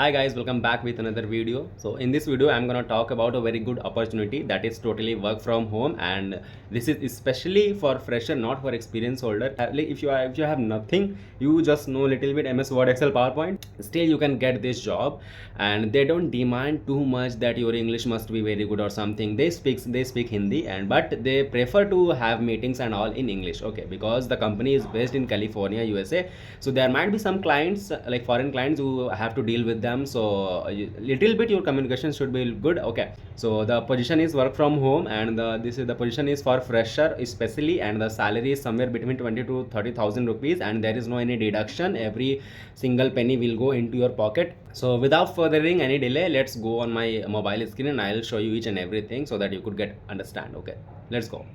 Hi guys, welcome back with another video. So in this video I'm gonna talk about a very good opportunity that is totally work from home, and this is especially for fresher, not for experience holder. Like if you have nothing, you just know little bit MS Word, Excel, PowerPoint, still you can get this job, and they don't demand too much that your English must be very good or something. They speak Hindi, and but they prefer to have meetings and all in English. Okay, because the company is based in California, USA. So there might be some clients like foreign clients who have to deal with them, so little bit your communication should be good. Okay, so the position is work from home, and this is the position is for fresher especially, and the salary is somewhere between 20 to 30,000 rupees, and there is no any deduction. Every single penny will go into your pocket. So without furthering any delay, let's go on my mobile screen and I'll show you each and everything so that you could get understand. Okay, let's go.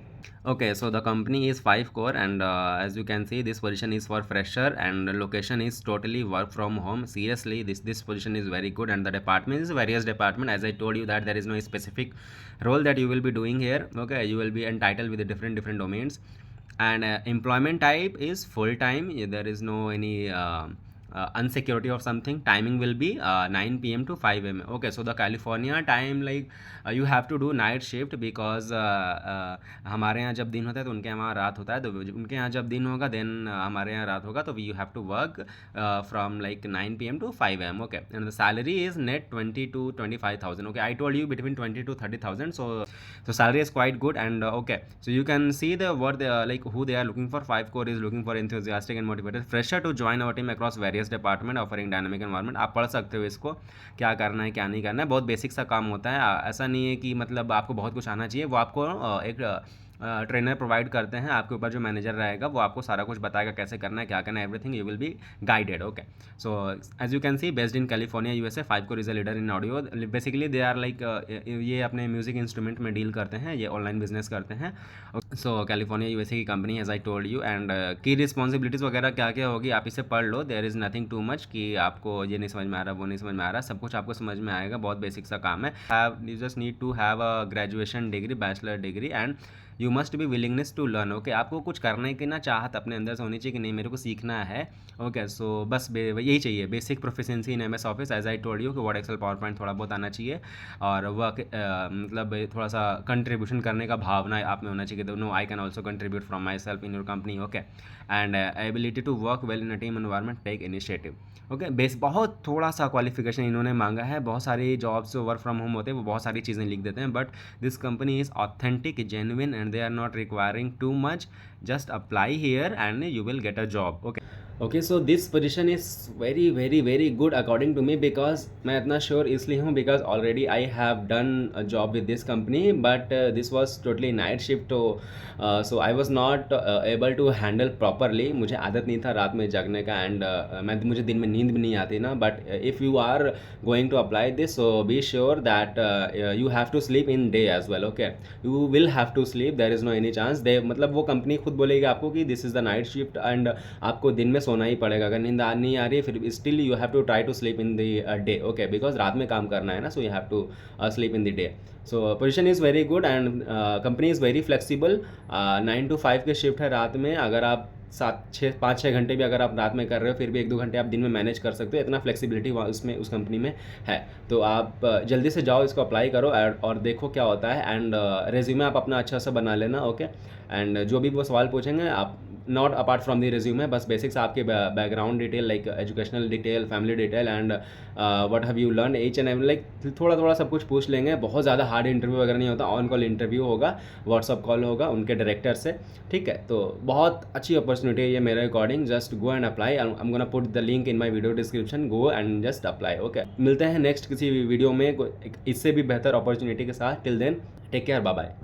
Okay, so the company is 5 core, and as you can see, this position is for fresher, and the location is totally work from home. Seriously, this position is very good, and the department is various department. As I told you that there is no specific role that you will be doing here. Okay, you will be entitled with the different domains, and employment type is full time. There is no any unsecurity or something. Timing will be 9 p.m. to 5 a.m. Okay, so the California time, like you have to do night shift because हमारे यहाँ जब दिन होता है तो उनके यहाँ रात होता है, तो उनके यहाँ जब दिन होगा देन हमारे यहाँ रात होगा, तो we you have to work from like 9 p.m. to 5 a.m. Okay, and the salary is net 20 to 25,000. Okay, I told you between 20 to 30,000. So salary is quite good, and okay, so you can see the what they are, like who they are looking for. 5 core is looking for enthusiastic and motivated fresher to join our team across various department offering dynamic environment. आप पढ़ सकते हो इसको, क्या करना है क्या नहीं करना है, बहुत बेसिक सा काम होता है. ऐसा नहीं है कि मतलब आपको बहुत कुछ आना चाहिए. वो आपको एक ट्रेनर प्रोवाइड करते हैं. आपके ऊपर जो मैनेजर रहेगा वो आपको सारा कुछ बताएगा कैसे करना है क्या करना है, everything you will be guided. Okay, so as you can see based in California USA. 5 core is a leader in audio. Basically they are like ये अपने म्यूजिक इंस्ट्रूमेंट में डील करते हैं, ये ऑनलाइन बिजनेस करते हैं. सो कैलिफोर्निया यूएसए की company, as I told you, and की रिस्पॉन्सिबिलिटीज़ वगैरह क्या क्या होगी आप इसे पढ़ लो. There is nothing too much कि आपको ये नहीं समझ में आ रहा वो नहीं समझ में आ रहा, सब कुछ आपको समझ में आएगा. बहुत बेसिक सा काम है. You just need to have a graduation degree, bachelor degree, and you must be willingness to learn. Okay, आपको कुछ करने की ना चाहत अपने अंदर से होनी चाहिए कि नहीं मेरे को सीखना है. ओके, सो बस यही चाहिए, basic proficiency in MS office. As I told you कि वर्ड, एक्सेल, पावर पॉइंट थोड़ा बहुत आना चाहिए, और वर्क मतलब थोड़ा सा कंट्रीब्यूशन करने का भावना आप में होना चाहिए. No, I can also contribute from myself in your company. Okay, and ability to work well in a team environment, take initiative. Okay, बेस बहुत थोड़ा सा क्वालिफिकेशन इन्होंने मांगा है. बहुत सारी जॉब्स वर्क फ्रॉम होम होते हैं, वो बहुत सारी चीज़ें लिख देते हैं, but this company is authentic, genuine, and they are not requiring too much. Just apply here and you will get a job. Okay, okay, so this position is very very very good according to me, because मैं इतना sure इसलिए हूँ because already I have done a job with this company, but this was totally night shift. So I was not able to handle properly. मुझे आदत नहीं था रात में जगने का, एंड मुझे दिन में नींद भी नहीं आती ना. But if you are going to apply this, so be sure that you have to sleep in day as well. Okay, you will have to sleep, there is no any chance. They मतलब वो company खुद बोलेगी आपको कि this is the night shift, and आपको दिन में सोना ही पड़ेगा. अगर नींद नहीं आ रही है फिर still you have to try to sleep in the day. Okay, because रात में काम करना है ना, so you have to sleep in the day. So position is very good, and company is very flexible. 9 to 5 के shift है रात में. अगर आप 5-6 घंटे भी अगर आप रात में कर रहे हो, फिर भी 1-2 घंटे आप दिन में मैनेज कर सकते हो. इतना फ्लेक्सिबिलिटी उसमें उस कंपनी में है. तो आप जल्दी से जाओ, इसको अप्लाई करो और देखो क्या होता है. एंड रेज्यूमे आप अपना अच्छा सा बना लेना. ओके, एंड जो भी वो सवाल पूछेंगे आप not apart from the resume, बस बेसिक्स आपके background detail, like educational detail, family detail, and what have you learn, each and every, like थोड़ा थोड़ा सब कुछ पूछ लेंगे. बहुत ज़्यादा हार्ड इंटरव्यू वगैरह नहीं होता. ऑन कॉल इंटरव्यू होगा, व्हाट्सअप कॉल होगा उनके डायरेक्टर से. ठीक है, तो बहुत अच्छी अपॉर्चुनिटी है ये मेरे according. Just go and apply. I am gonna put the link in my video description. Go and just apply. Okay, मिलते हैं नेक्स्ट किसी वीडियो में इससे भी बेहतर अपॉर्चुनिटी के साथ. Till then take care, bye bye.